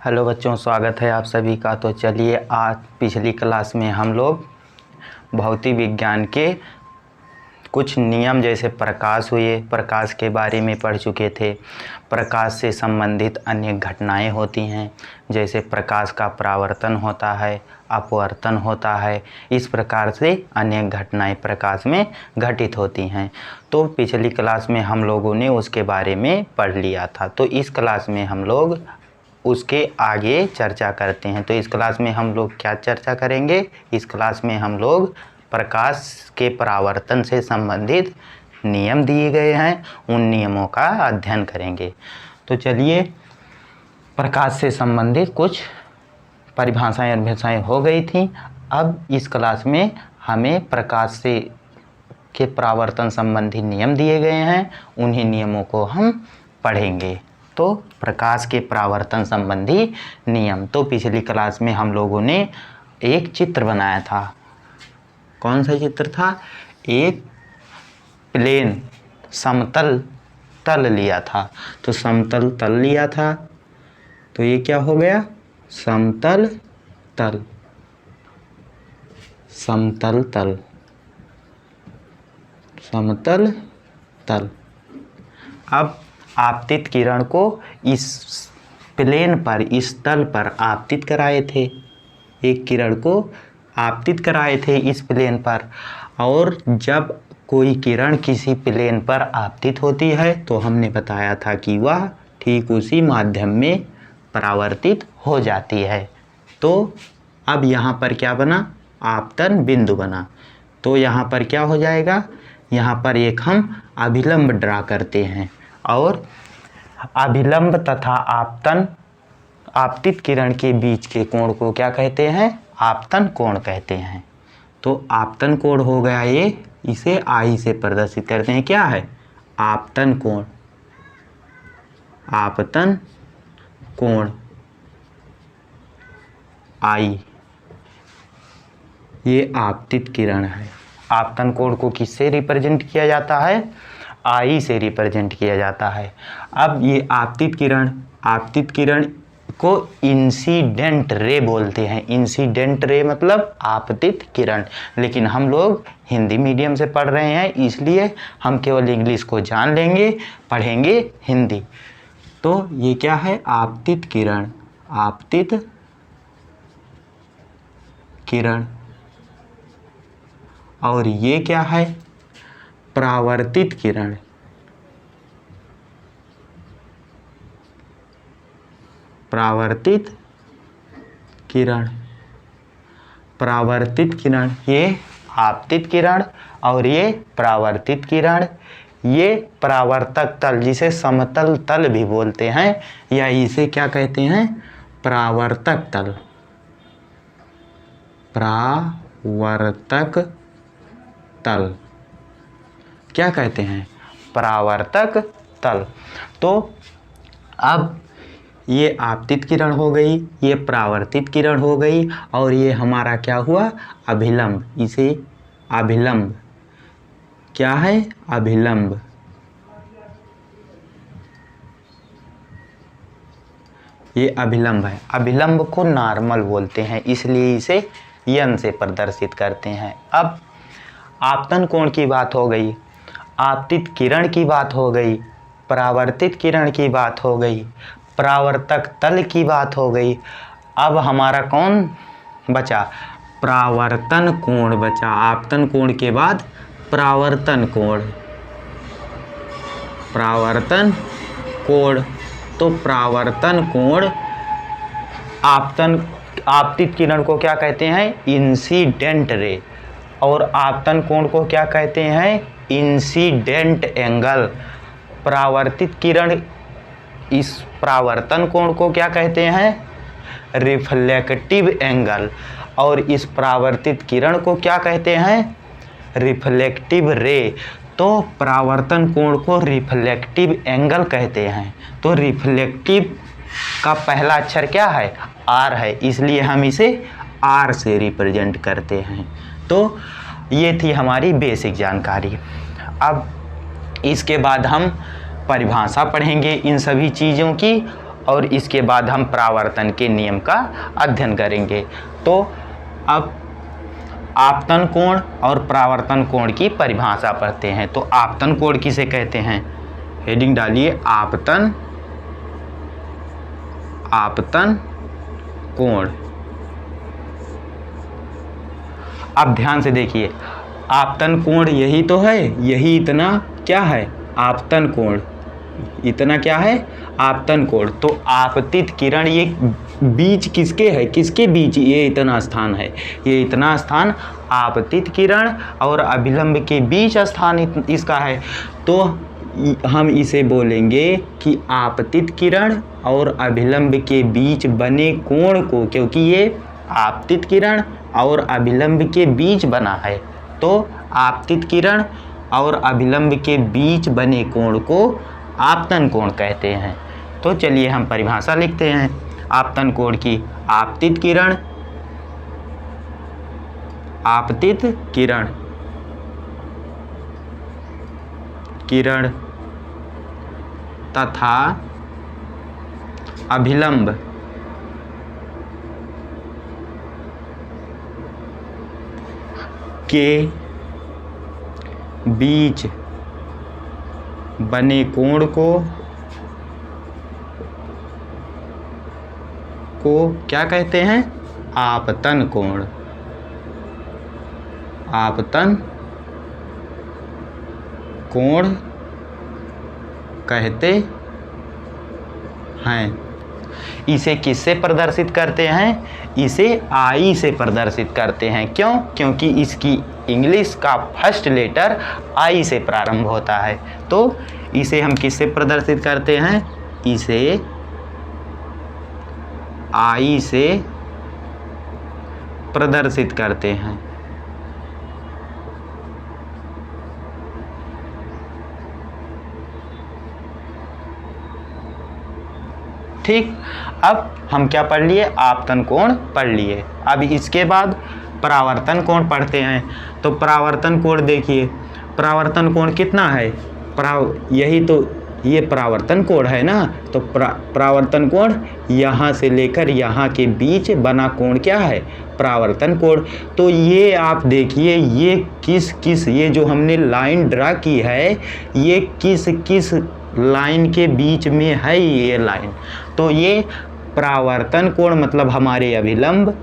Hello बच्चों, स्वागत है आप सभी का। तो चलिए, आज पिछली क्लास में हम लोग भौतिक विज्ञान के कुछ नियम जैसे प्रकाश हुए, प्रकाश के बारे में पढ़ चुके थे। प्रकाश से संबंधित अन्य घटनाएं होती हैं, जैसे प्रकाश का परावर्तन होता है, अपवर्तन होता है। इस प्रकार से अनेक घटनाएं प्रकाश में घटित होती हैं। तो पिछली क्लास में हम लोगों ने उसके बारे में पढ़ लिया था। तो इस क्लास में हम लोग उसके आगे चर्चा करते हैं। तो इस क्लास में हम लोग क्या चर्चा करेंगे? इस क्लास में हम लोग प्रकाश के परावर्तन से संबंधित नियम दिए गए हैं, उन नियमों का अध्ययन करेंगे। तो चलिए, प्रकाश से संबंधित कुछ परिभाषाएं और भाषाएं हो गई थी। अब इस क्लास में हमें प्रकाश से के परावर्तन संबंधी नियम दिए गए हैं, उन्हीं नियमों को हम पढ़ेंगे। तो प्रकाश के परावर्तन संबंधी नियम। तो पिछली क्लास में हम लोगों ने एक चित्र बनाया था। कौन सा चित्र था? एक प्लेन समतल तल लिया था। तो समतल तल लिया था, तो ये क्या हो गया? समतल तल। समतल तल, समतल तल। अब आपतित किरण को इस प्लेन पर, इस तल पर आपतित कराए थे। एक किरण को आपतित कराए थे इस प्लेन पर, और जब कोई किरण किसी प्लेन पर आपतित होती है तो हमने बताया था कि वह ठीक उसी माध्यम में परावर्तित हो जाती है। तो अब यहाँ पर क्या बना? आपतन बिंदु बना। तो यहाँ पर क्या हो जाएगा? यहाँ पर एक हम अभिलंब ड्रा करते हैं, और अभिलंब तथा आपतन, आपतित किरण के बीच के कोण को क्या कहते हैं? आपतन कोण कहते हैं। तो आपतन कोण हो गया ये, इसे आई से प्रदर्शित करते हैं। क्या है? आपतन कोण। आपतन कोण आई, ये आपतित किरण है। आपतन कोण को किससे रिप्रेजेंट किया जाता है? आई से रिप्रेजेंट किया जाता है। अब ये आपतित किरण को इंसिडेंट रे बोलते हैं। इंसिडेंट रे मतलब आपतित किरण। लेकिन हम लोग हिंदी मीडियम से पढ़ रहे हैं, इसलिए हम केवल इंग्लिश को जान लेंगे, पढ़ेंगे हिंदी। तो ये क्या है? आपतित किरण। आपतित किरण। और ये क्या है? परावर्तित किरण। परावर्तित किरण। परावर्तित किरण, ये आपतित किरण और ये परावर्तित किरण। ये परावर्तक तल, जिसे समतल तल भी बोलते हैं, या इसे क्या कहते हैं? परावर्तक तल। परावर्तक तल क्या कहते हैं? परावर्तक तल। तो अब ये आपतित किरण हो गई, ये परावर्तित किरण हो गई, और ये हमारा क्या हुआ? अभिलंब। इसे अभिलंब, क्या है? अभिलंब। ये अभिलंब है। अभिलंब को नॉर्मल बोलते हैं, इसलिए इसे यन से प्रदर्शित करते हैं। अब आपतन कोण की बात हो गई, आपतित किरण की बात हो गई, परावर्तित किरण की बात हो गई, परावर्तक तल की बात हो गई। अब हमारा कौन बचा? परावर्तन कोण बचा। आपतन कोण के बाद परावर्तन कोण। परावर्तन कोण। तो परावर्तन कोण, आपतित किरण को क्या कहते हैं? Incident ray. और आपतन कोण को क्या कहते हैं? Incident angle. परावर्तित किरण, इस परावर्तन कोण को क्या कहते हैं? Reflective angle. और इस परावर्तित किरण को क्या कहते हैं? रिफ्लेक्टिव रे। तो परावर्तन कोण को रिफ्लेक्टिव एंगल कहते हैं। तो रिफ्लेक्टिव का पहला अक्षर क्या है? आर है, इसलिए हम इसे आर से रिप्रेजेंट करते हैं। तो ये थी हमारी बेसिक जानकारी। अब इसके बाद हम परिभाषा पढ़ेंगे इन सभी चीज़ों की, और इसके बाद हम परावर्तन के नियम का अध्ययन करेंगे। तो अब आपतन कोण और परावर्तन कोण की परिभाषा पढ़ते हैं। तो आपतन कोण किसे कहते हैं? हेडिंग डालिए आपतन कोण। अब ध्यान से देखिए, आपतन कोण यही तो है, यही इतना क्या है? आपतन कोण। इतना क्या है? आपतन कोण। तो आपतित किरण ये बीच किसके है? किसके बीच ये इतना स्थान है? ये इतना स्थान आपतित किरण और अभिलंब के बीच स्थान इसका है। तो हम इसे बोलेंगे कि आपतित किरण और अभिलंब के बीच बने कोण को, क्योंकि ये आपतित किरण और अभिलंब के बीच बना है, तो आपतित किरण और अभिलंब के बीच बने कोण को आपतन कोण कहते हैं। तो चलिए हम परिभाषा लिखते हैं आपतन कोण की। आपतित किरण तथा अभिलंब के बीच बने कोण को क्या कहते हैं? आपतन कोण। आपतन कोण कहते हैं। इसे किससे प्रदर्शित करते हैं? इसे आई से प्रदर्शित करते हैं। क्यों? क्योंकि इसकी इंग्लिश का फर्स्ट लेटर आई से प्रारंभ होता है। तो इसे हम किससे प्रदर्शित करते हैं? इसे आई से प्रदर्शित करते हैं। ठीक, अब हम क्या पढ़ लिए? आपतन कोण पढ़ लिए। अब इसके बाद परावर्तन कोण पढ़ते हैं। तो परावर्तन कोण देखिए, परावर्तन कोण कितना है? यही तो ये परावर्तन कोण है ना। तो परावर्तन कोण यहाँ से लेकर यहाँ के बीच बना कोण क्या है? परावर्तन कोण। तो ये आप देखिए, ये किस ये जो हमने लाइन ड्रा की है, ये किस लाइन के बीच में है ये लाइन। तो ये परावर्तन कोण मतलब हमारे अभिलंब,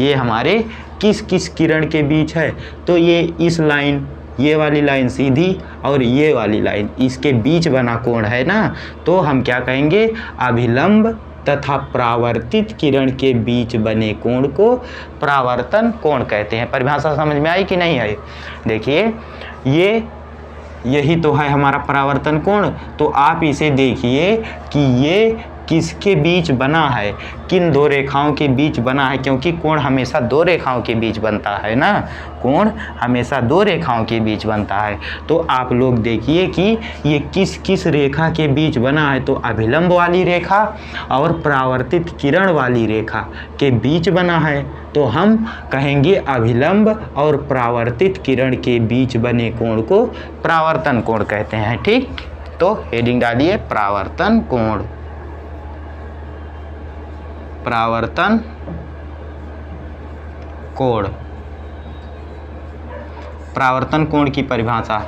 ये हमारे किस किरण के बीच है? तो ये इस लाइन, ये वाली लाइन सीधी और ये वाली लाइन, इसके बीच बना कोण है ना। तो हम क्या कहेंगे? अभिलंब तथा परावर्तित किरण के बीच बने कोण को परावर्तन कोण कहते हैं। परिभाषा समझ में आई कि नहीं आई? देखिए, यही तो है हमारा परावर्तन कोण। तो आप इसे देखिए कि ये किसके बीच बना है? किन दो रेखाओं के बीच बना है? क्योंकि कोण हमेशा दो रेखाओं के बीच बनता है ना। कोण हमेशा दो रेखाओं के बीच बनता है। तो आप लोग देखिए कि ये किस रेखा के बीच बना है? तो अभिलंब वाली रेखा और परावर्तित किरण वाली रेखा के बीच बना है। तो हम कहेंगे अभिलंब और परावर्तित किरण के बीच बने कोण को परावर्तन कोण कहते हैं। ठीक, तो हेडिंग डालिए परावर्तन कोण। परावर्तन कोण। परावर्तन कोण की परिभाषा,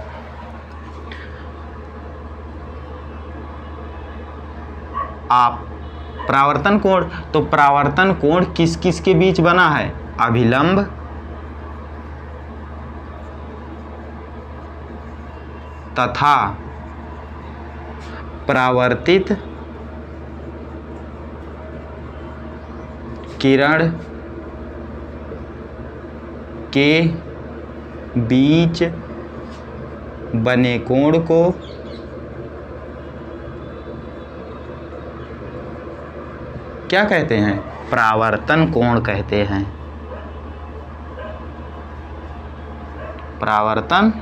परावर्तन कोण। तो परावर्तन कोण किस के बीच बना है? अभिलंब तथा परावर्तित किरण के बीच बने कोण को क्या कहते हैं? परावर्तन कोण कहते हैं। परावर्तन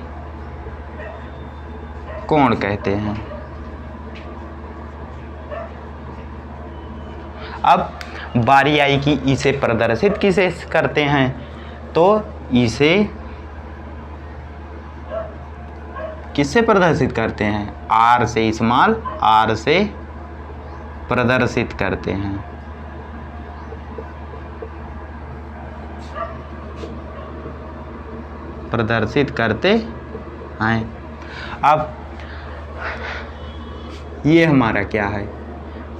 कोण कहते हैं। अब बारी आई कि इसे प्रदर्शित किसे करते हैं? तो इसे किससे प्रदर्शित करते हैं? आर से स्मॉल, आर से प्रदर्शित करते हैं। प्रदर्शित करते हैं। अब ये हमारा क्या है?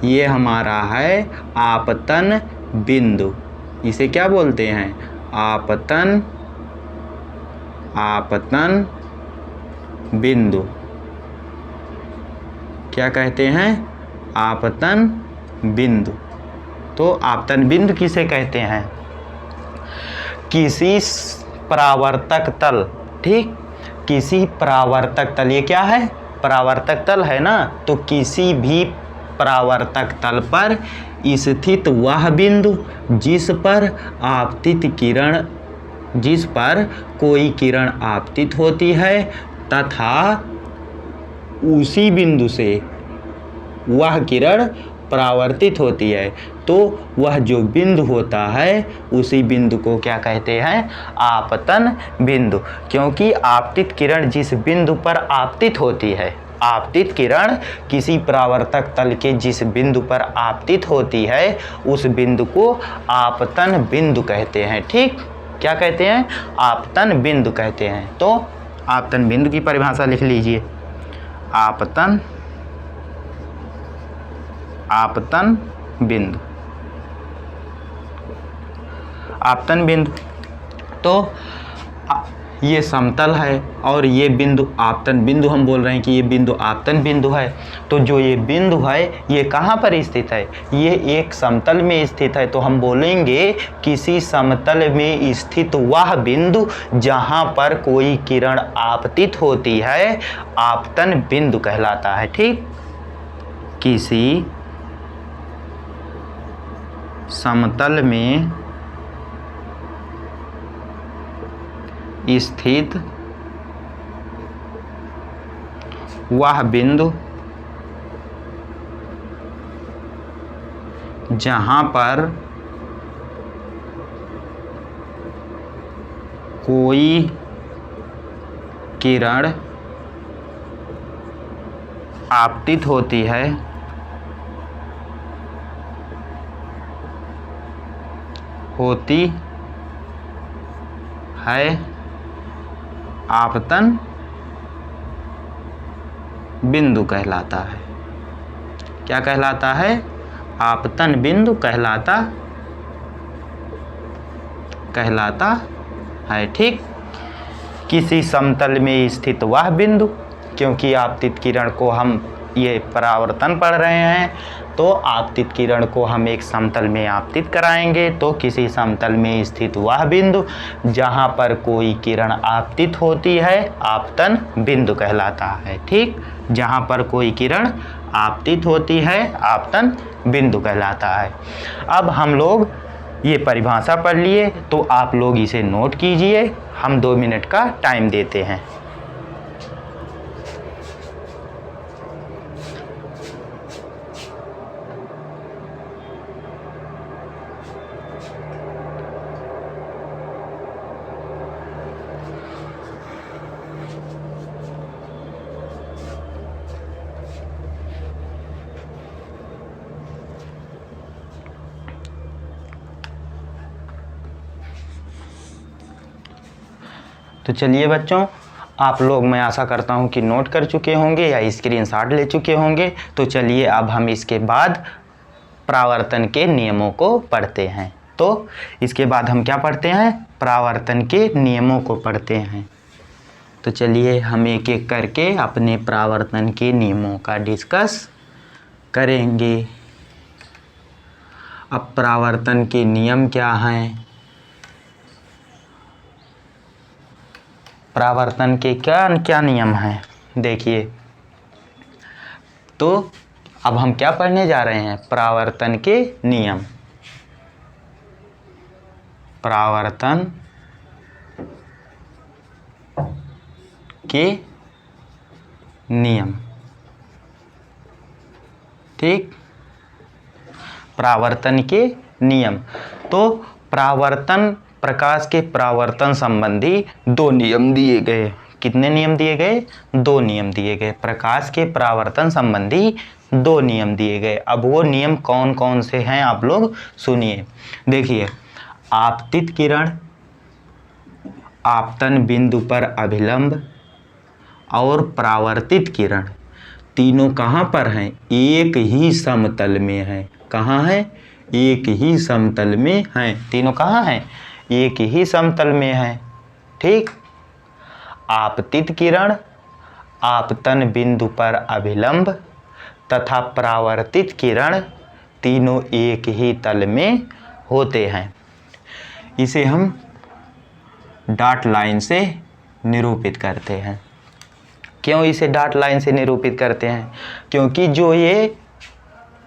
ये हमारा है आपतन बिंदु। इसे क्या बोलते हैं? आपतन बिंदु। क्या कहते हैं? आपतन बिंदु। तो आपतन बिंदु किसे कहते हैं? किसी परावर्तक तल, ठीक, किसी परावर्तक तल, ये क्या है? परावर्तक तल है ना, तो किसी भी परावर्तक तल पर स्थित वह बिंदु जिस पर कोई किरण आपतित होती है तथा उसी बिंदु से वह किरण परावर्तित होती है, तो वह जो बिंदु होता है उसी बिंदु को क्या कहते हैं? आपतन बिंदु। क्योंकि आपतित किरण जिस बिंदु पर आपतित होती है, आपतित किरण किसी परावर्तक तल के जिस बिंदु पर आपतित होती है उस बिंदु को आपतन बिंदु कहते हैं। ठीक, क्या कहते हैं? आपतन बिंदु कहते हैं। तो आपतन बिंदु की परिभाषा लिख लीजिए। आपतन बिंदु। आपतन बिंदु तो ये समतल है और ये बिंदु आपतन बिंदु, हम बोल रहे हैं कि ये बिंदु आपतन बिंदु है। तो जो ये बिंदु है ये कहाँ पर स्थित है? ये एक समतल में स्थित है। तो हम बोलेंगे किसी समतल में स्थित वह बिंदु जहाँ पर कोई किरण आपतित होती है आपतन बिंदु कहलाता है। ठीक, किसी समतल में स्थित वह बिंदु जहाँ पर कोई किरण आपतित होती है आपतन बिंदु कहलाता है। क्या कहलाता है? आपतन बिंदु कहलाता है। ठीक, किसी समतल में स्थित वह बिंदु, क्योंकि आपतित किरण को हम ये परावर्तन पढ़ रहे हैं तो आपतित किरण को हम एक समतल में आपतित कराएंगे, तो किसी समतल में स्थित वह बिंदु जहाँ पर कोई किरण आपतित होती है आपतन बिंदु कहलाता है। ठीक, जहाँ पर कोई किरण आपतित होती है आपतन बिंदु कहलाता है। अब हम लोग ये परिभाषा पढ़ लिए, तो आप लोग इसे नोट कीजिए। हम 2 मिनट का टाइम देते हैं। तो चलिए बच्चों, आप लोग, मैं आशा करता हूँ कि नोट कर चुके होंगे या स्क्रीनशॉट ले चुके होंगे। तो चलिए अब हम इसके बाद परावर्तन के नियमों को पढ़ते हैं। तो इसके बाद हम क्या पढ़ते हैं? परावर्तन के नियमों को पढ़ते हैं। तो चलिए हम एक एक करके अपने परावर्तन के नियमों का डिस्कस करेंगे। अब परावर्तन के नियम क्या हैं? परावर्तन के क्या क्या नियम हैं? देखिए, तो अब हम क्या पढ़ने जा रहे हैं? परावर्तन के नियम। परावर्तन के नियम। ठीक, परावर्तन के नियम। तो परावर्तन, प्रकाश के परावर्तन संबंधी 2 नियम दिए गए। कितने नियम दिए गए? 2 नियम दिए गए। प्रकाश के परावर्तन संबंधी 2 नियम दिए गए। अब वो नियम कौन कौन से हैं आप लोग सुनिए। देखिए, आपतित किरण, आपतन बिंदु पर अभिलंब और परावर्तित किरण तीनों कहाँ पर हैं? एक ही समतल में हैं। कहाँ हैं? एक ही समतल में हैं। तीनों कहाँ हैं? एक ही समतल में हैं। ठीक। आपतित किरण आपतन बिंदु पर अभिलंब तथा परावर्तित किरण तीनों एक ही तल में होते हैं। इसे हम डॉट लाइन से निरूपित करते हैं। क्यों इसे डॉट लाइन से निरूपित करते हैं? क्योंकि जो ये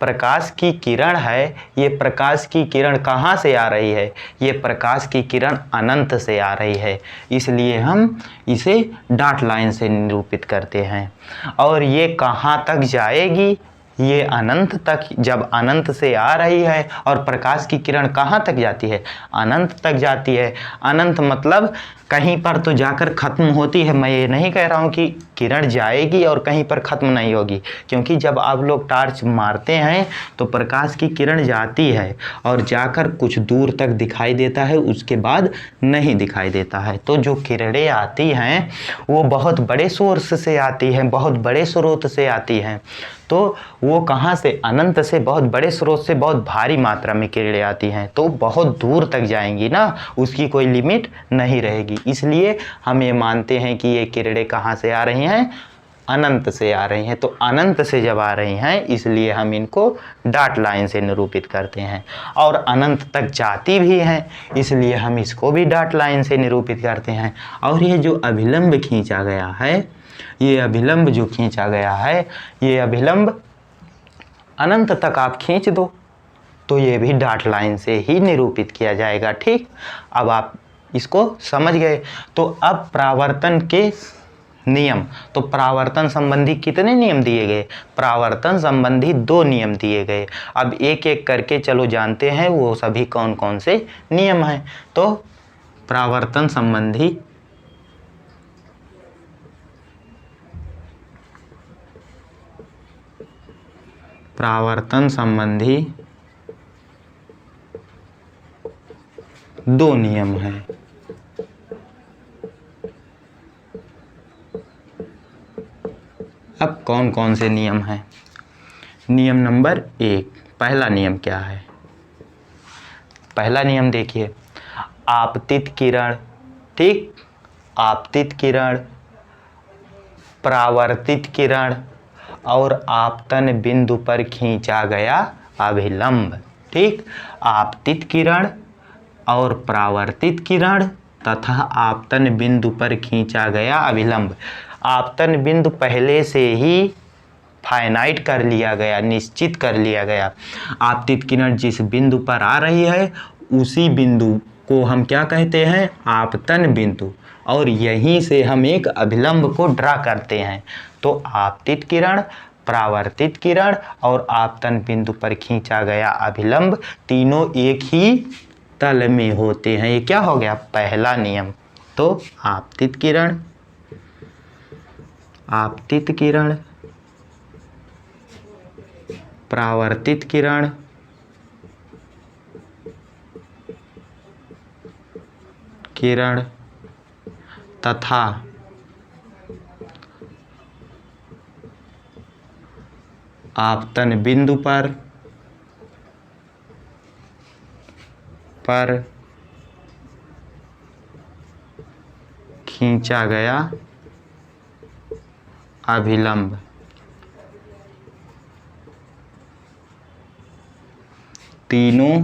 प्रकाश की किरण है, ये प्रकाश की किरण कहाँ से आ रही है? ये प्रकाश की किरण अनंत से आ रही है, इसलिए हम इसे डॉट लाइन से निरूपित करते हैं। और ये कहाँ तक जाएगी? ये अनंत तक। जब अनंत से आ रही है और प्रकाश की किरण कहाँ तक जाती है? अनंत तक जाती है। अनंत मतलब कहीं पर तो जाकर ख़त्म होती है। मैं ये नहीं कह रहा हूँ कि किरण जाएगी और कहीं पर ख़त्म नहीं होगी, क्योंकि जब आप लोग टॉर्च मारते हैं तो प्रकाश की किरण जाती है और जाकर कुछ दूर तक दिखाई देता है, उसके बाद नहीं दिखाई देता है। तो जो किरणें आती हैं वो बहुत बड़े सोर्स से आती हैं, बहुत बड़े स्रोत से आती हैं। तो वो कहाँ से? अनंत से, बहुत बड़े स्रोत से बहुत भारी मात्रा में किरणें आती हैं, तो बहुत दूर तक जाएंगी ना, उसकी कोई लिमिट नहीं रहेगी। इसलिए हम ये मानते हैं कि ये किरणें कहाँ से आ रही हैं? अनंत से आ रही हैं। तो अनंत से जब आ रही हैं, इसलिए हम इनको डॉट लाइन से निरूपित करते हैं। और अनंत तक जाती भी हैं, इसलिए हम इसको भी डॉट लाइन से निरूपित करते हैं। और ये जो अभिलंब खींचा गया है, ये अभिलंब जो खींचा गया है, ये अभिलंब अनंत तक आप खींच दो तो ये भी डॉट लाइन से ही निरूपित किया जाएगा। ठीक। अब आप इसको समझ गए। तो अब परावर्तन के नियम, तो परावर्तन संबंधी कितने नियम दिए गए? परावर्तन संबंधी 2 नियम दिए गए। अब एक एक करके चलो जानते हैं वो सभी कौन कौन से नियम हैं। तो परावर्तन संबंधी परावर्तन संबंधी 2 नियम हैं। अब कौन कौन से नियम हैं? नियम नंबर 1, पहला नियम क्या है? पहला नियम देखिए, आपतित किरण, ठीक, आपतित किरण, परावर्तित किरण और आपतन बिंदु पर खींचा गया अभिलंब। ठीक। आपतित किरण और परावर्तित किरण तथा आपतन बिंदु पर खींचा गया अभिलंब। आपतन बिंदु पहले से ही फाइनाइट कर लिया गया, निश्चित कर लिया गया। आपतित किरण जिस बिंदु पर आ रही है उसी बिंदु को हम क्या कहते हैं? आपतन बिंदु। और यहीं से हम एक अभिलंब को ड्रा करते हैं। तो आपतित किरण, परावर्तित किरण और आपतन बिंदु पर खींचा गया अभिलंब तीनों एक ही तल में होते हैं। ये क्या हो गया? पहला नियम। तो आपतित किरण, आपतित किरण, परावर्तित किरण, किरण तथा आपतन बिंदु पर खींचा गया अभिलंब तीनों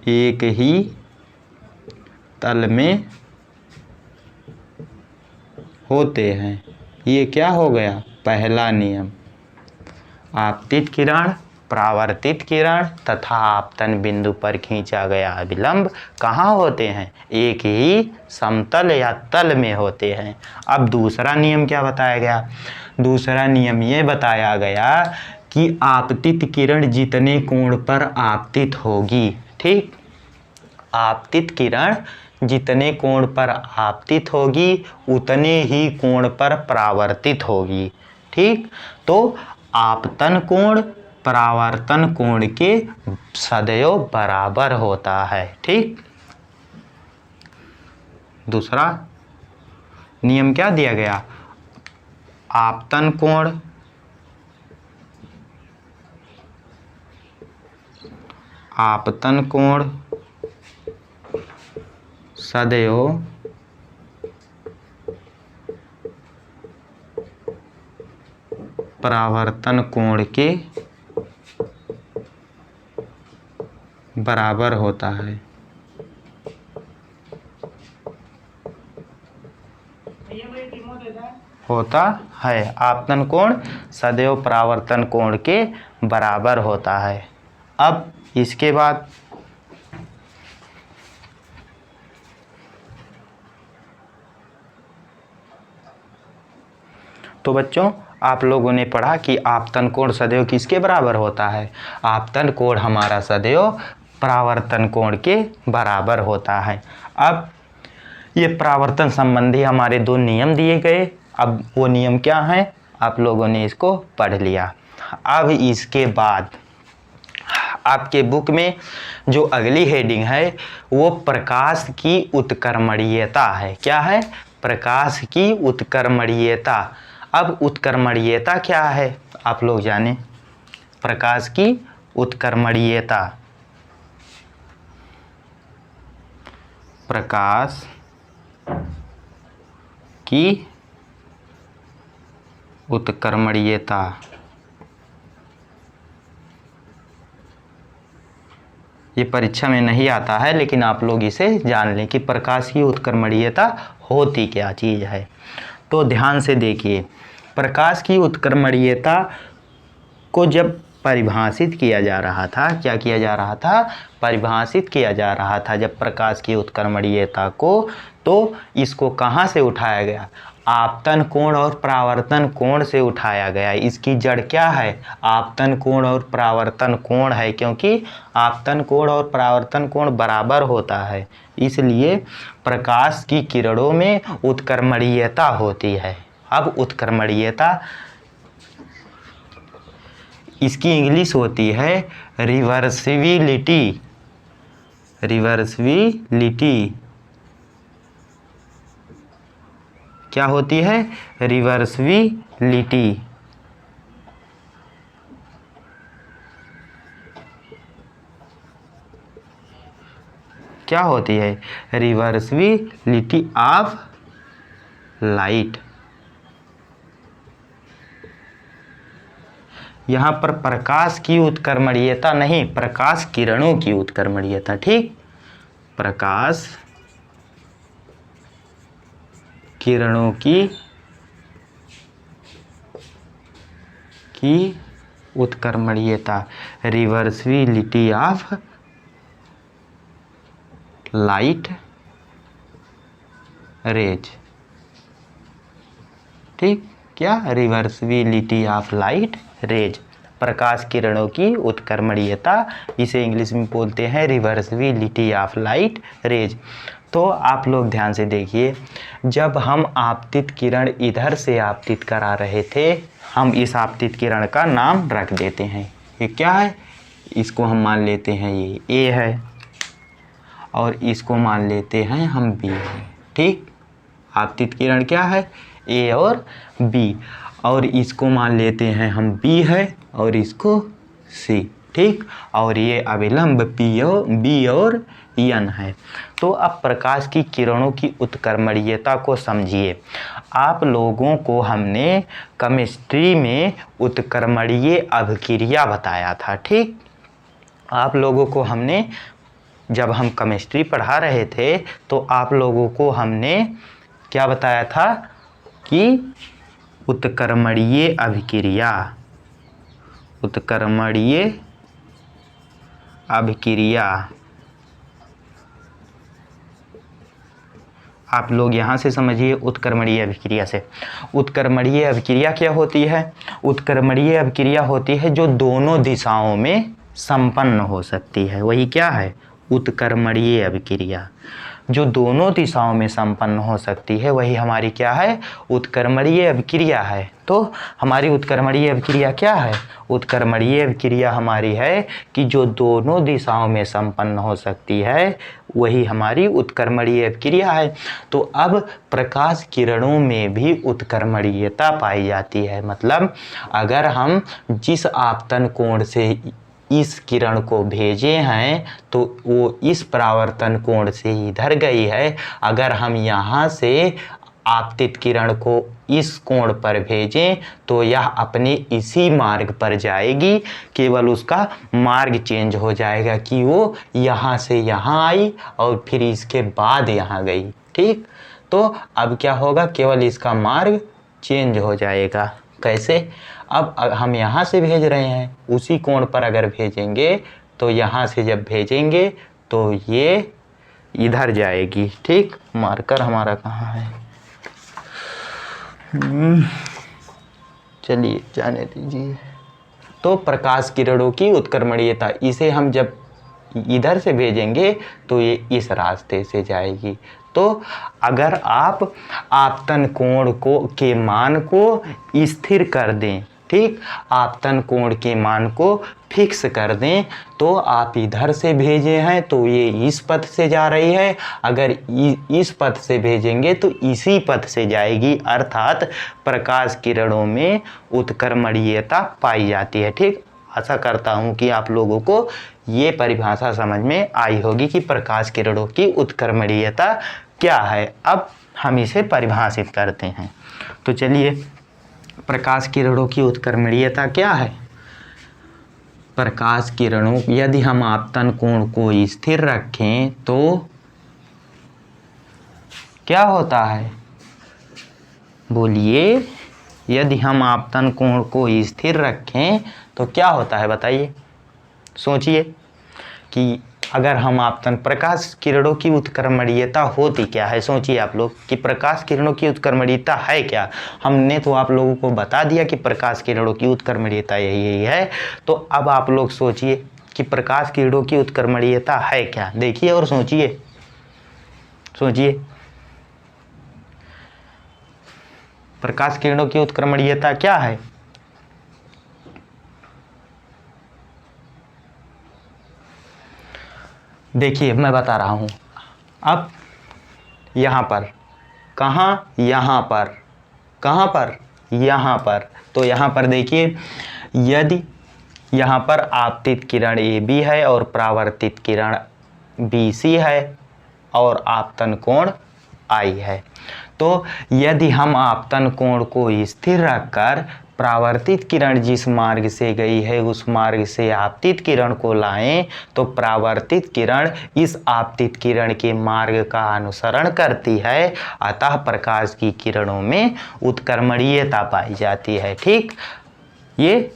एक ही तल में होते हैं। ये क्या हो गया? पहला नियम। आपतित किरण, परावर्तित किरण तथा आपतन बिंदु पर खींचा गया अभिलंब कहाँ होते हैं? एक ही समतल या तल में होते हैं। अब दूसरा नियम क्या बताया गया? दूसरा नियम ये बताया गया कि आपतित किरण जितने कोण पर आपतित होगी, ठीक, आपतित किरण जितने कोण पर आपतित होगी उतने ही कोण पर परावर्तित होगी। ठीक, तो आपतन कोण परावर्तन कोण के सदैव बराबर होता है। ठीक, दूसरा नियम क्या दिया गया, आपतन कोण सदैव परावर्तन कोण के बराबर होता है। आपतन कोण सदैव परावर्तन कोण के बराबर होता है। अब इसके बाद तो बच्चों आप लोगों ने पढ़ा कि आपतन कोण सदैव किसके बराबर होता है, आपतन कोण हमारा सदैव परावर्तन कोण के बराबर होता है। अब ये परावर्तन संबंधी हमारे दो नियम दिए गए। अब वो नियम क्या हैं, आप लोगों ने इसको पढ़ लिया। अब इसके बाद आपके बुक में जो अगली हेडिंग है वो प्रकाश की उत्क्रमणीयता है। क्या है, प्रकाश की उत्क्रमणीयता। अब उत्क्रमणीयता क्या है आप लोग जाने, प्रकाश की उत्क्रमणीयता, प्रकाश की उत्क्रमणीयता। ये परीक्षा में नहीं आता है लेकिन आप लोग इसे जान लें कि प्रकाश की उत्क्रमणीयता होती क्या चीज़ है। तो ध्यान से देखिए, प्रकाश की उत्क्रमणीयता को जब परिभाषित किया जा रहा था, क्या किया जा रहा था, परिभाषित किया जा रहा था जब प्रकाश की उत्क्रमणीयता को, तो इसको कहाँ से उठाया गया, आपतन कोण और परावर्तन कोण से उठाया गया। इसकी जड़ क्या है, आपतन कोण और परावर्तन कोण है, क्योंकि आपतन कोण और परावर्तन कोण बराबर होता है, इसलिए प्रकाश की किरणों में उत्क्रमणीयता होती है। अब उत्क्रमणीयता इसकी इंग्लिश होती है रिवर्सिबिलिटी। रिवर्सिबिलिटी क्या होती है, रिवर्सिबिलिटी। क्या होती है, रिवर्सिबिलिटी ऑफ लाइट। यहाँ पर प्रकाश की उत्क्रमणीयता नहीं, प्रकाश किरणों की उत्क्रमणीयता। ठीक, प्रकाश किरणों की उत्क्रमणीयता, रिवर्सिबिलिटी ऑफ लाइट रेज। ठीक, क्या, रिवर्सिबिलिटी ऑफ लाइट रेज, प्रकाश किरणों की उत्क्रमणीयता, इसे इंग्लिश में बोलते हैं रिवर्सिबिलिटी ऑफ लाइट रेज। तो आप लोग ध्यान से देखिए, जब हम आपतित किरण इधर से आपतित करा रहे थे, हम इस आपतित किरण का नाम रख देते हैं। ये क्या है, इसको हम मान लेते हैं ये ए है, और इसको मान लेते हैं हम बी है। ठीक, आपतित किरण क्या है, ए और बी, और इसको मान लेते हैं हम बी है और इसको सी। ठीक, और ये अविलंब बी और एन है। तो अब प्रकाश की किरणों की उत्क्रमणीयता को समझिए। आप लोगों को हमने केमिस्ट्री में उत्क्रमणीय अभिक्रिया बताया था। ठीक, आप लोगों को हमने, जब हम केमिस्ट्री पढ़ा रहे थे तो आप लोगों को हमने क्या बताया था कि उत्क्रमणीय अभिक्रिया, उत्क्रमणीय अभिक्रिया, आप लोग यहाँ से समझिए उत्क्रमणीय अभिक्रिया से। उत्क्रमणीय अभिक्रिया क्या होती है, उत्क्रमणीय अभिक्रिया होती है जो दोनों दिशाओं में संपन्न हो सकती है, वही क्या है, उत्क्रमणीय अभिक्रिया। जो दोनों दिशाओं में संपन्न हो सकती है वही हमारी क्या है, उत्क्रमणीय अभिक्रिया है। तो हमारी उत्क्रमणीय अभिक्रिया क्या है, उत्क्रमणीय अभिक्रिया हमारी है कि जो दोनों दिशाओं में संपन्न हो सकती है वही हमारी उत्क्रमणीय अभिक्रिया है। तो अब प्रकाश किरणों में भी उत्क्रमणीयता पाई जाती है, मतलब अगर हम जिस आपतन कोण से इस किरण को भेजे हैं तो वो इस परावर्तन कोण से इधर गई है, अगर हम यहाँ से आपतित किरण को इस कोण पर भेजें तो यह अपने इसी मार्ग पर जाएगी, केवल उसका मार्ग चेंज हो जाएगा कि वो यहाँ से यहाँ आई और फिर इसके बाद यहाँ गई। ठीक, तो अब क्या होगा, केवल इसका मार्ग चेंज हो जाएगा। कैसे, अब हम यहाँ से भेज रहे हैं, उसी कोण पर अगर भेजेंगे तो यहाँ से जब भेजेंगे तो ये इधर जाएगी। ठीक, मार्कर हमारा कहाँ है, चलिए जाने दीजिए। तो प्रकाश किरणों की उत्क्रमणीयता, इसे हम जब इधर से भेजेंगे तो ये इस रास्ते से जाएगी। तो अगर आप आपतन कोण को के मान को स्थिर कर दें, ठीक, आपतन कोण के मान को फिक्स कर दें, तो आप इधर से भेजे हैं तो ये इस पथ से जा रही है, अगर इस पथ से भेजेंगे तो इसी पथ से जाएगी, अर्थात प्रकाश किरणों में उत्क्रमणीयता पाई जाती है। ठीक, आशा करता हूँ कि आप लोगों को ये परिभाषा समझ में आई होगी कि प्रकाश किरणों की उत्क्रमणीयता क्या है। अब हम इसे परिभाषित करते हैं। तो चलिए, प्रकाश किरणों की उत्क्रमणीयता क्या है। प्रकाश किरणों, यदि हम आपतन कोण को स्थिर रखें तो क्या होता है, बोलिए, यदि हम आपतन कोण को स्थिर रखें तो क्या होता है, बताइए, सोचिए कि अगर हम आपतन, प्रकाश किरणों की उत्क्रमणीयता होती क्या है, सोचिए आप लोग कि प्रकाश किरणों की उत्क्रमणीयता है क्या। हमने तो आप लोगों को बता दिया कि प्रकाश किरणों की उत्क्रमणीयता यही है। तो अब आप लोग सोचिए कि प्रकाश किरणों की उत्क्रमणीयता है क्या, देखिए और सोचिए, सोचिए प्रकाश किरणों की उत्क्रमणीयता क्या है। देखिए मैं बता रहा हूँ, अब यहाँ पर, कहाँ, यहाँ पर, कहाँ पर, यहाँ पर, तो यहाँ पर देखिए, यदि यहाँ पर आपतित किरण AB है और परावर्तित किरण BC है और आपतन कोण I है, तो यदि हम आपतन कोण को स्थिर रखकर परावर्तित किरण जिस मार्ग से गई है उस मार्ग से आपतित किरण को लाएं तो परावर्तित किरण इस आपतित किरण के मार्ग का अनुसरण करती है, अतः प्रकाश की किरणों में उत्क्रमणीयता पाई जाती है। ठीक, ये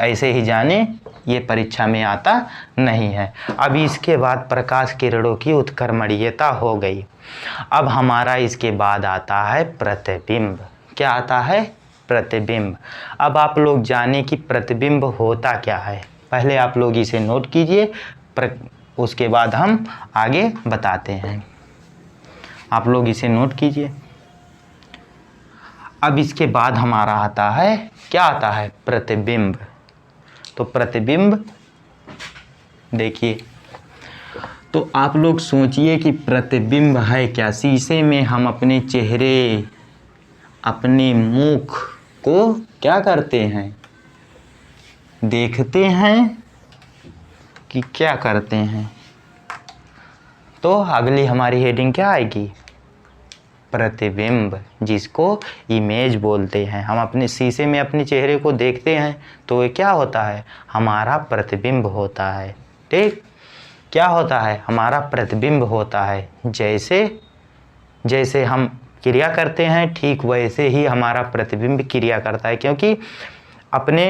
ऐसे ही जाने, ये परीक्षा में आता नहीं है। अब इसके बाद प्रकाश किरणों की उत्क्रमणीयता हो गई। अब हमारा इसके बाद आता है प्रतिबिंब। क्या आता है, प्रतिबिंब। अब आप लोग जाने कि प्रतिबिंब होता क्या है, पहले आप लोग इसे नोट कीजिए, उसके बाद हम आगे बताते हैं। आप लोग इसे नोट कीजिए। अब इसके बाद हमारा आता है, क्या आता है, प्रतिबिंब। तो प्रतिबिंब देखिए, तो आप लोग सोचिए कि प्रतिबिंब है क्या। शीशे में हम अपने चेहरे, अपने मुख को क्या करते हैं, देखते हैं कि क्या करते हैं। तो अगली हमारी हेडिंग क्या आएगी, प्रतिबिंब, जिसको इमेज बोलते हैं। हम अपने शीशे में अपने चेहरे को देखते हैं तो ये क्या होता है, हमारा प्रतिबिंब होता है। ठीक, क्या होता है, हमारा प्रतिबिंब होता है। जैसे जैसे हम क्रिया करते हैं ठीक वैसे ही हमारा प्रतिबिंब क्रिया करता है, क्योंकि अपने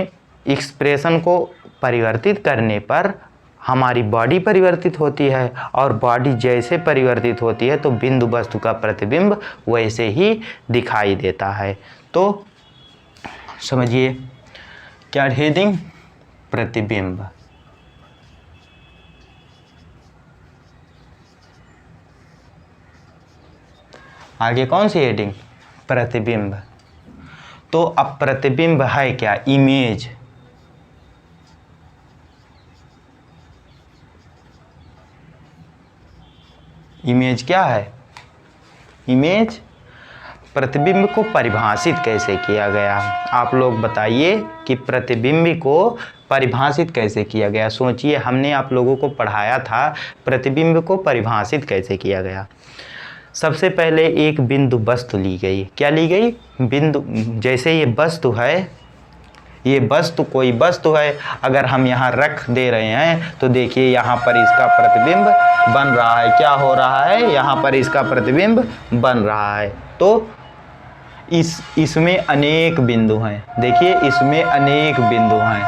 एक्सप्रेशन को परिवर्तित करने पर हमारी बॉडी परिवर्तित होती है और बॉडी जैसे परिवर्तित होती है तो बिंदु वस्तु का प्रतिबिंब वैसे ही दिखाई देता है। तो समझिए क्या हेडिंग, प्रतिबिंब। आगे कौन सी हेडिंग? प्रतिबिंब। तो अब प्रतिबिंब है क्या? इमेज। इमेज क्या है? इमेज। प्रतिबिंब को परिभाषित कैसे किया गया? आप लोग बताइए कि प्रतिबिंब को परिभाषित कैसे किया गया। सोचिए, हमने आप लोगों को पढ़ाया था प्रतिबिंब को परिभाषित कैसे किया गया। सबसे पहले एक बिंदु वस्तु ली गई। क्या ली गई? बिंदु। जैसे ये वस्तु है, ये वस्तु कोई वस्तु है, अगर हम यहाँ रख दे रहे हैं तो देखिए यहाँ पर इसका प्रतिबिंब बन रहा है। क्या हो रहा है? यहाँ पर इसका प्रतिबिंब बन रहा है। तो इसमें अनेक बिंदु हैं। देखिए इसमें अनेक बिंदु हैं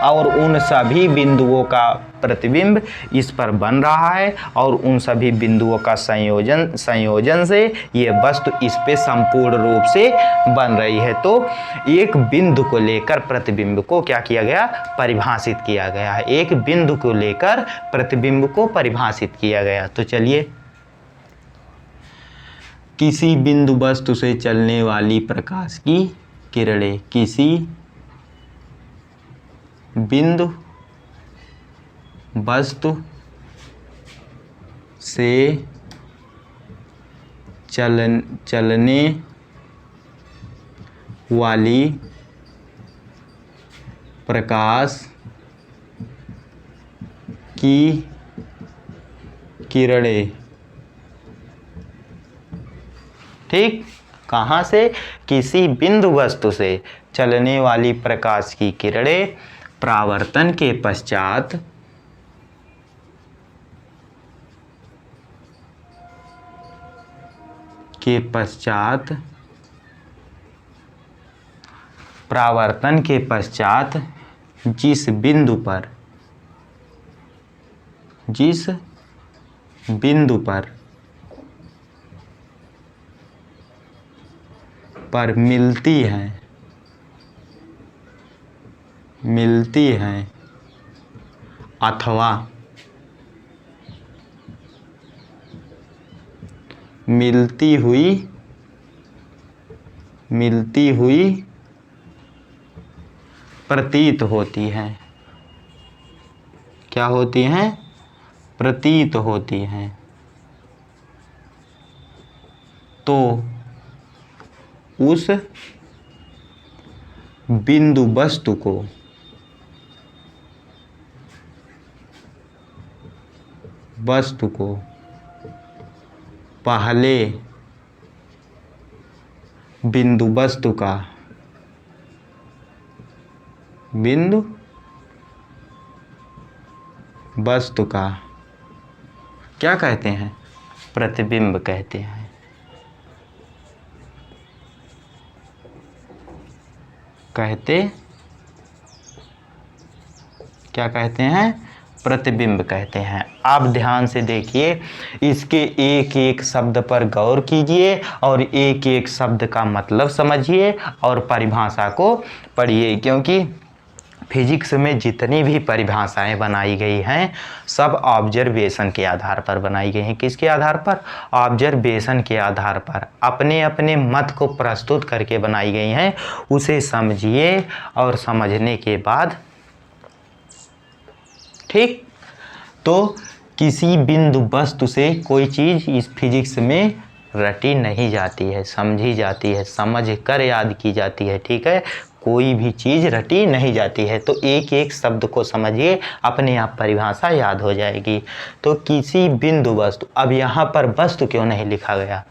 और उन सभी बिंदुओं का प्रतिबिंब इस पर बन रहा है और उन सभी बिंदुओं का संयोजन से ये वस्तु इस पे संपूर्ण रूप से बन रही है। तो एक बिंदु को लेकर प्रतिबिंब को क्या किया गया? परिभाषित किया गया है। एक बिंदु को लेकर प्रतिबिंब को परिभाषित किया गया। तो चलिए, किसी बिंदु वस्तु से चलने वाली प्रकाश की किरणें किसी बिंदु वस्तु से चलने वाली प्रकाश की किरणें। ठीक, कहाँ से? किसी बिंदु वस्तु से चलने वाली प्रकाश की किरणें परावर्तन के पश्चात परावर्तन के पश्चात जिस बिंदु पर मिलती हैं अथवा मिलती हुई प्रतीत होती हैं। क्या होती हैं? प्रतीत होती हैं। तो उस बिंदु वस्तु को पहले बिंदु वस्तु का क्या कहते हैं? प्रतिबिंब कहते हैं। क्या कहते हैं? प्रतिबिंब कहते हैं। आप ध्यान से देखिए, इसके एक एक शब्द पर गौर कीजिए और एक एक शब्द का मतलब समझिए और परिभाषा को पढ़िए, क्योंकि फिजिक्स में जितनी भी परिभाषाएं बनाई गई हैं सब ऑब्जर्वेशन के आधार पर बनाई गई हैं। किसके आधार पर? ऑब्जर्वेशन के आधार पर, अपने अपने मत को प्रस्तुत करके बनाई गई हैं। उसे समझिए और समझने के बाद, ठीक, तो किसी बिंदु वस्तु से कोई चीज़ इस फिजिक्स में रटी नहीं जाती है, समझी जाती है, समझ कर याद की जाती है। ठीक है, कोई भी चीज़ रटी नहीं जाती है। तो एक एक शब्द को समझिए, अपने आप परिभाषा याद हो जाएगी। तो किसी बिंदु वस्तु, अब यहाँ पर वस्तु क्यों नहीं लिखा गया?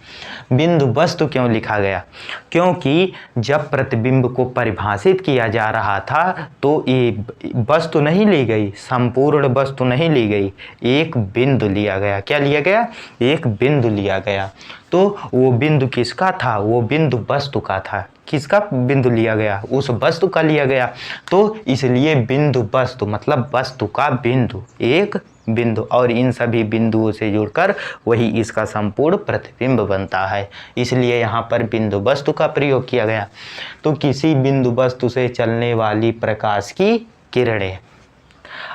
बिंदु वस्तु क्यों लिखा गया? क्योंकि जब प्रतिबिंब को परिभाषित किया जा रहा था तो ये वस्तु नहीं ली गई, संपूर्ण वस्तु नहीं ली गई, एक बिंदु लिया गया। क्या लिया गया? एक बिंदु लिया गया। तो वो बिंदु किसका था? वो बिंदु वस्तु का था। किसका बिंदु लिया गया? उस वस्तु का लिया गया। तो इसलिए बिंदु वस्तु मतलब वस्तु का बिंदु, एक बिंदु, और इन सभी बिंदुओं से जुड़कर वही इसका संपूर्ण प्रतिबिंब बनता है। इसलिए यहाँ पर बिंदु वस्तु का प्रयोग किया गया। तो किसी बिंदु वस्तु से चलने वाली प्रकाश की किरणें,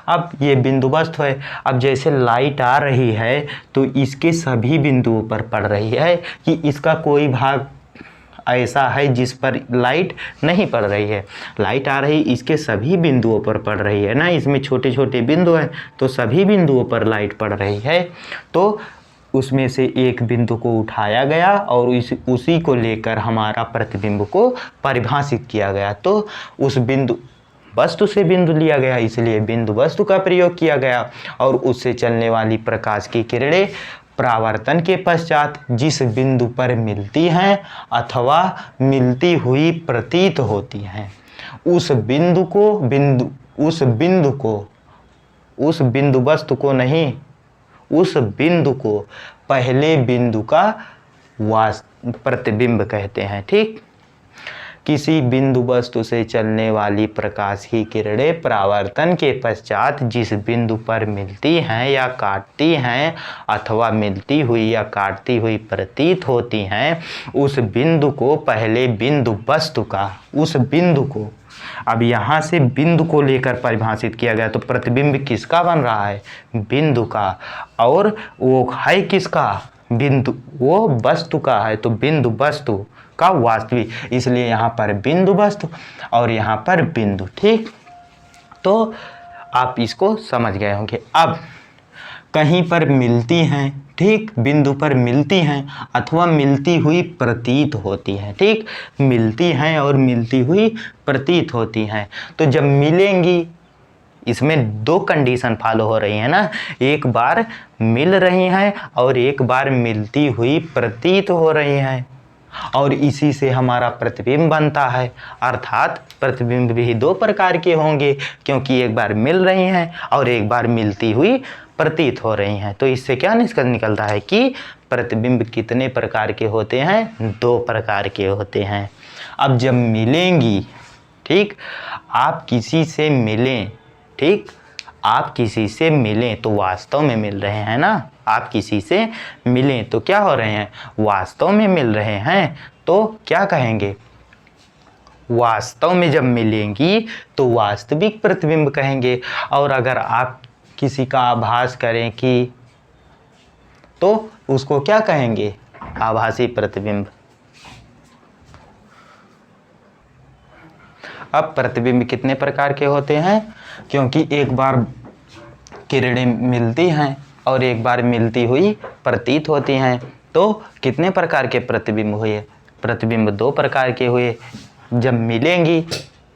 अब ये बिंदु वस्तु है। अब जैसे लाइट आ रही है तो इसके सभी बिंदुओं पर पड़ रही है कि इसका कोई भाग ऐसा है जिस पर लाइट नहीं पड़ रही है। लाइट आ रही इसके सभी बिंदुओं पर पड़ रही है ना, इसमें छोटे छोटे बिंदु हैं तो सभी बिंदुओं पर लाइट पड़ रही है। तो उसमें से एक बिंदु को उठाया गया और उसी को लेकर हमारा प्रतिबिंब को परिभाषित किया गया। तो उस बिंदु वस्तु से बिंदु लिया गया, इसलिए बिंदु वस्तु का प्रयोग किया गया। और उससे चलने वाली प्रकाश की किरणें परावर्तन के पश्चात जिस बिंदु पर मिलती हैं अथवा मिलती हुई प्रतीत होती हैं, उस बिंदु वस्तु को नहीं, उस बिंदु को पहले बिंदु का प्रतिबिंब कहते हैं। ठीक, किसी बिंदु वस्तु से चलने वाली प्रकाश की किरणें परावर्तन के पश्चात जिस बिंदु पर मिलती हैं या काटती हैं अथवा मिलती हुई या काटती हुई प्रतीत होती हैं, उस बिंदु को पहले बिंदु वस्तु का, उस बिंदु को, अब यहाँ से बिंदु को लेकर परिभाषित किया गया तो प्रतिबिंब किसका बन रहा है? बिंदु का। और वो है किसका? बिंदु, वो वस्तु का है तो बिंदु वस्तु का वास्तविक, इसलिए यहाँ पर बिंदु वस्तु और यहाँ पर बिंदु। ठीक, तो आप इसको समझ गए होंगे। अब कहीं पर मिलती हैं, ठीक, बिंदु पर मिलती हैं अथवा मिलती हुई प्रतीत होती हैं। ठीक, मिलती हैं और मिलती हुई प्रतीत होती हैं। तो जब मिलेंगी, इसमें दो कंडीशन फॉलो हो रही है ना, एक बार मिल रही हैं और एक बार मिलती हुई प्रतीत हो रही हैं, और इसी से हमारा प्रतिबिंब बनता है। अर्थात प्रतिबिंब भी दो प्रकार के होंगे, क्योंकि एक बार मिल रही हैं और एक बार मिलती हुई प्रतीत हो रही हैं। तो इससे क्या निष्कर्ष निकलता है कि प्रतिबिंब कितने प्रकार के होते हैं? दो प्रकार के होते हैं। अब जब मिलेंगी, ठीक, आप किसी से मिलें, ठीक, आप किसी से मिलें तो वास्तव में मिल रहे हैं ना, आप किसी से मिलें तो क्या हो रहे हैं? वास्तव में मिल रहे हैं, तो क्या कहेंगे? वास्तव में जब मिलेंगी तो वास्तविक प्रतिबिंब कहेंगे। और अगर आप किसी का आभास करें कि, तो उसको क्या कहेंगे? आभासी प्रतिबिंब। अब प्रतिबिंब कितने प्रकार के होते हैं? क्योंकि एक बार किरणें मिलती हैं और एक बार मिलती हुई प्रतीत होती हैं, तो कितने प्रकार के प्रतिबिंब हुए? प्रतिबिंब दो प्रकार के हुए। जब मिलेंगी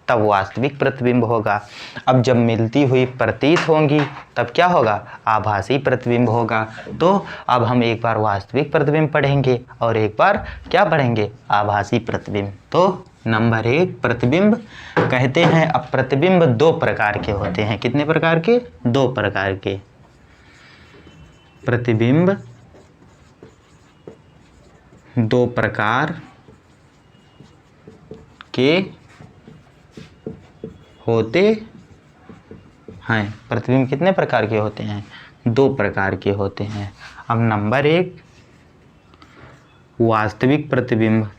तब वास्तविक प्रतिबिंब होगा। अब जब मिलती हुई प्रतीत होंगी तब क्या होगा? आभासी प्रतिबिंब होगा। तो अब हम एक बार वास्तविक प्रतिबिंब पढ़ेंगे और एक बार क्या पढ़ेंगे? आभासी प्रतिबिंब। तो नंबर 1 प्रतिबिंब कहते हैं। अब प्रतिबिंब दो प्रकार के होते हैं। कितने प्रकार के? दो प्रकार के। प्रतिबिंब दो प्रकार के होते हैं। प्रतिबिंब कितने प्रकार के होते हैं? दो प्रकार के होते हैं। अब नंबर 1 वास्तविक प्रतिबिंब,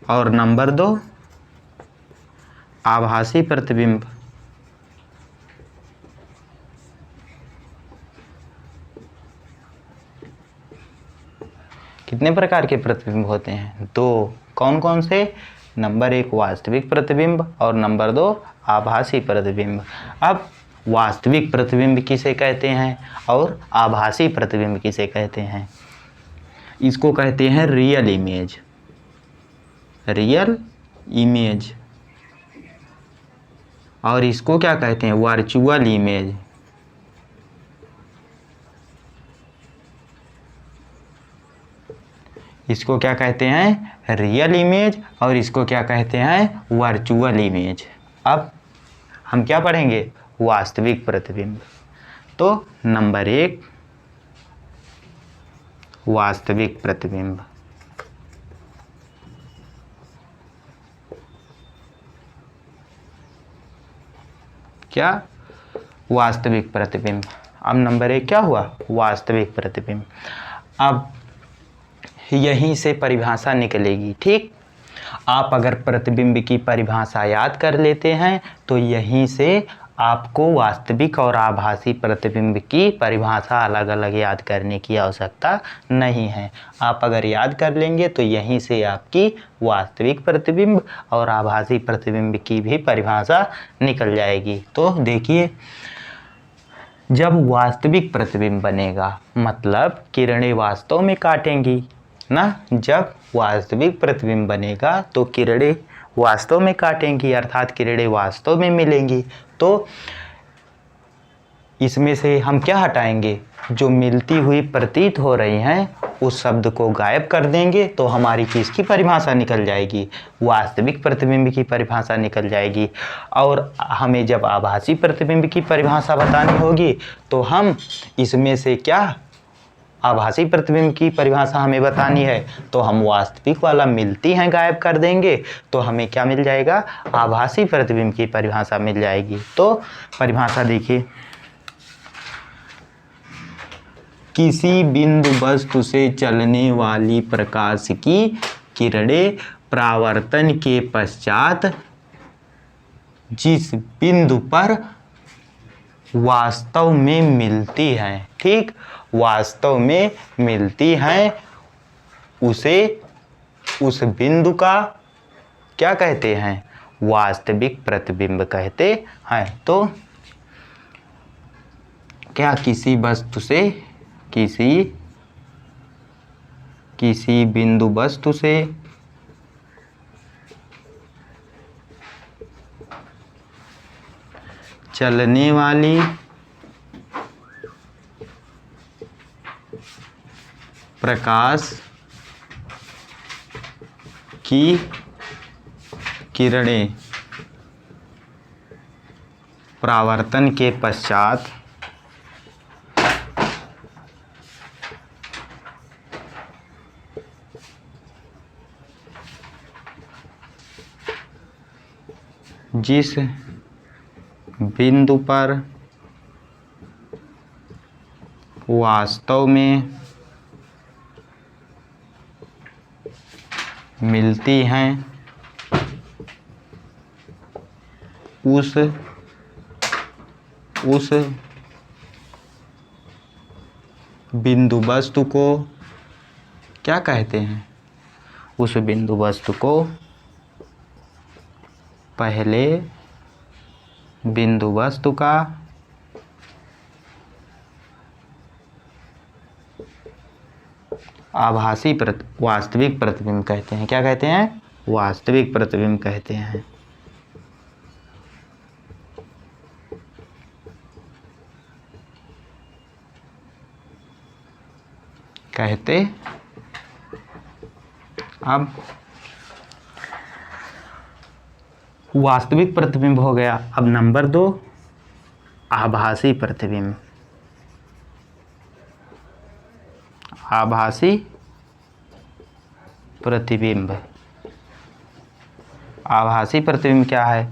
और नंबर 2 आभासी प्रतिबिंब। कितने प्रकार के प्रतिबिंब होते हैं? दो। कौन कौन से? नंबर 1 वास्तविक प्रतिबिंब और नंबर 2 आभासी प्रतिबिंब। अब वास्तविक प्रतिबिंब किसे कहते हैं और आभासी प्रतिबिंब किसे कहते हैं? इसको कहते हैं रियल इमेज। Real image. और इसको क्या कहते हैं? Virtual image. इसको क्या कहते हैं? Real image. और इसको क्या कहते हैं? Virtual image. अब हम क्या पढ़ेंगे? वास्तविक प्रतिबिंब। तो नंबर 1 वास्तविक प्रतिबिंब। क्या? वास्तविक प्रतिबिंब। अब नंबर 1 क्या हुआ? वास्तविक प्रतिबिंब। अब यहीं से परिभाषा निकलेगी। ठीक, आप अगर प्रतिबिंब की परिभाषा याद कर लेते हैं तो यहीं से आपको वास्तविक और आभासी प्रतिबिंब की परिभाषा अलग अलग याद करने की आवश्यकता नहीं है। आप अगर याद कर लेंगे तो यहीं से आपकी वास्तविक प्रतिबिंब और आभासी प्रतिबिंब की भी परिभाषा निकल जाएगी। तो देखिए, जब वास्तविक प्रतिबिंब बनेगा मतलब किरणें वास्तव में काटेंगी ना, जब वास्तविक प्रतिबिंब बनेगा तो किरणें वास्तव में काटेंगी अर्थात किरणें वास्तव में मिलेंगी। तो इसमें से हम क्या हटाएंगे, जो मिलती हुई प्रतीत हो रही हैं उस शब्द को गायब कर देंगे तो हमारी किसकी परिभाषा निकल जाएगी, वास्तविक प्रतिबिंब की परिभाषा निकल जाएगी। और हमें जब आभासी प्रतिबिंब की परिभाषा बतानी होगी तो हम इसमें से क्या, आभासी प्रतिबिंब की परिभाषा हमें बतानी है तो हम वास्तविक वाला मिलती हैं गायब कर देंगे तो हमें क्या मिल जाएगा, आभासी प्रतिबिंब की परिभाषा मिल जाएगी। तो परिभाषा देखिए, किसी बिंदु वस्तु से चलने वाली प्रकाश की किरणें परावर्तन के पश्चात जिस बिंदु पर वास्तव में मिलती हैं, ठीक, वास्तव में मिलती हैं उसे, उस बिंदु का क्या कहते हैं, वास्तविक प्रतिबिंब कहते हैं। तो क्या किसी वस्तु से, किसी बिंदु वस्तु से चलने वाली प्रकाश की किरणें परावर्तन के पश्चात जिस बिंदु पर वास्तव में मिलती हैं उस बिंदु वस्तु को क्या कहते हैं, उस बिंदु वस्तु को पहले बिंदु वस्तु का आभासी वास्तविक प्रतिबिंब कहते हैं। क्या कहते हैं, वास्तविक प्रतिबिंब कहते हैं। अब वास्तविक प्रतिबिंब हो गया। अब नंबर 2 आभासी प्रतिबिंब। आभासी प्रतिबिंब, आभासी प्रतिबिंब क्या है,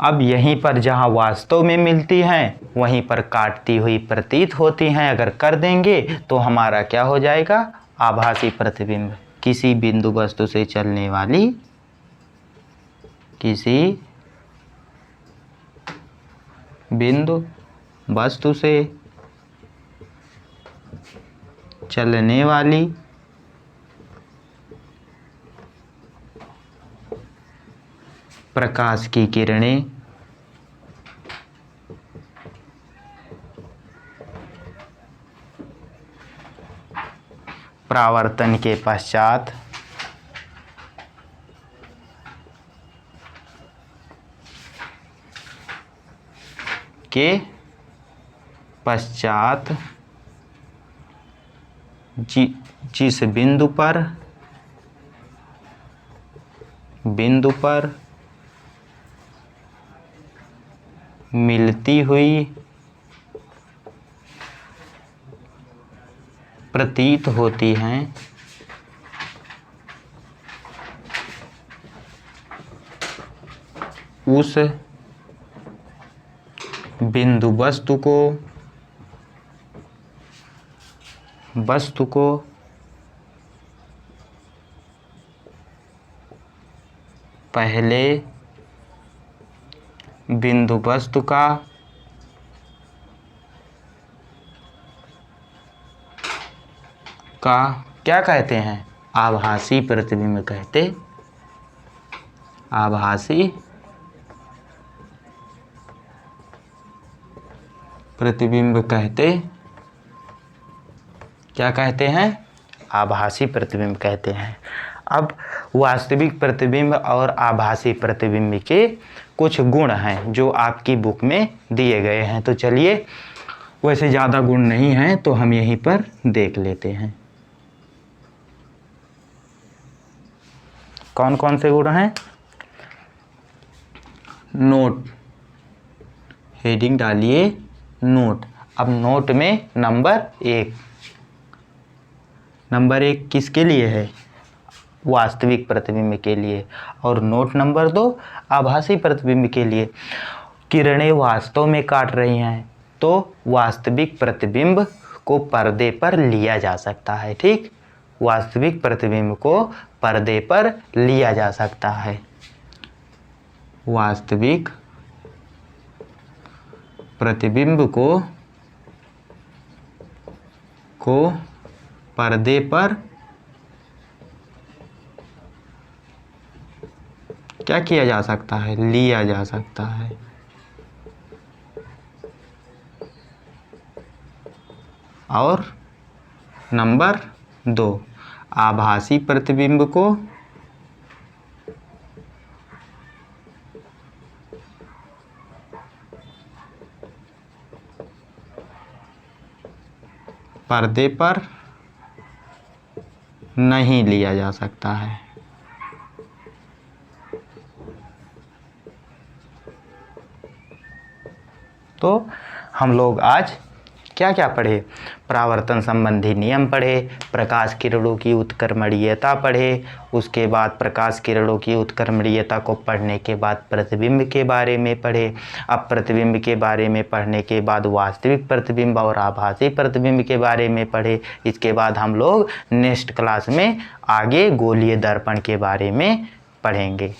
अब यहीं पर जहाँ वास्तव में मिलती हैं वहीं पर काटती हुई प्रतीत होती हैं अगर कर देंगे तो हमारा क्या हो जाएगा, आभासी प्रतिबिंब। किसी बिंदु वस्तु से चलने वाली, किसी बिंदु वस्तु से चलने वाली प्रकाश की किरणें परावर्तन के पश्चात जिस बिंदु पर मिलती हुई प्रतीत होती हैं उस बिंदु वस्तु को पहले बिंदु वस्तु का क्या कहते हैं? आभासी प्रतिबिंब कहते, आभासी प्रतिबिंब कहते, क्या कहते हैं? आभासी प्रतिबिंब कहते हैं। अब वास्तविक प्रतिबिंब और आभासी प्रतिबिंब के कुछ गुण हैं जो आपकी बुक में दिए गए हैं। तो चलिए, वैसे ज़्यादा गुण नहीं हैं तो हम यहीं पर देख लेते हैं कौन कौन से गुण हैं। नोट, हेडिंग डालिए नोट। अब नोट में नंबर 1, नंबर 1 किसके लिए है? वास्तविक प्रतिबिंब के लिए। और नोट नंबर 2 आभासी प्रतिबिंब के लिए। किरणें वास्तव में काट रही हैं तो वास्तविक प्रतिबिंब को पर्दे पर लिया जा सकता है। ठीक, वास्तविक प्रतिबिंब को पर्दे पर लिया जा सकता है। वास्तविक प्रतिबिंब को पर्दे पर क्या किया जा सकता है? लिया जा सकता है। और नंबर 2 आभासी प्रतिबिंब को पर्दे पर नहीं लिया जा सकता है। तो हम लोग आज क्या क्या पढ़े? परावर्तन संबंधी नियम पढ़े, प्रकाश किरणों की उत्क्रमणीयता पढ़े, उसके बाद प्रकाश किरणों की उत्क्रमणीयता को पढ़ने के बाद प्रतिबिंब के बारे में पढ़े। अब प्रतिबिंब के बारे में पढ़ने के बाद वास्तविक प्रतिबिंब और आभासी प्रतिबिंब के बारे में पढ़े। इसके बाद हम लोग नेक्स्ट क्लास में आगे गोलीय दर्पण के बारे में पढ़ेंगे।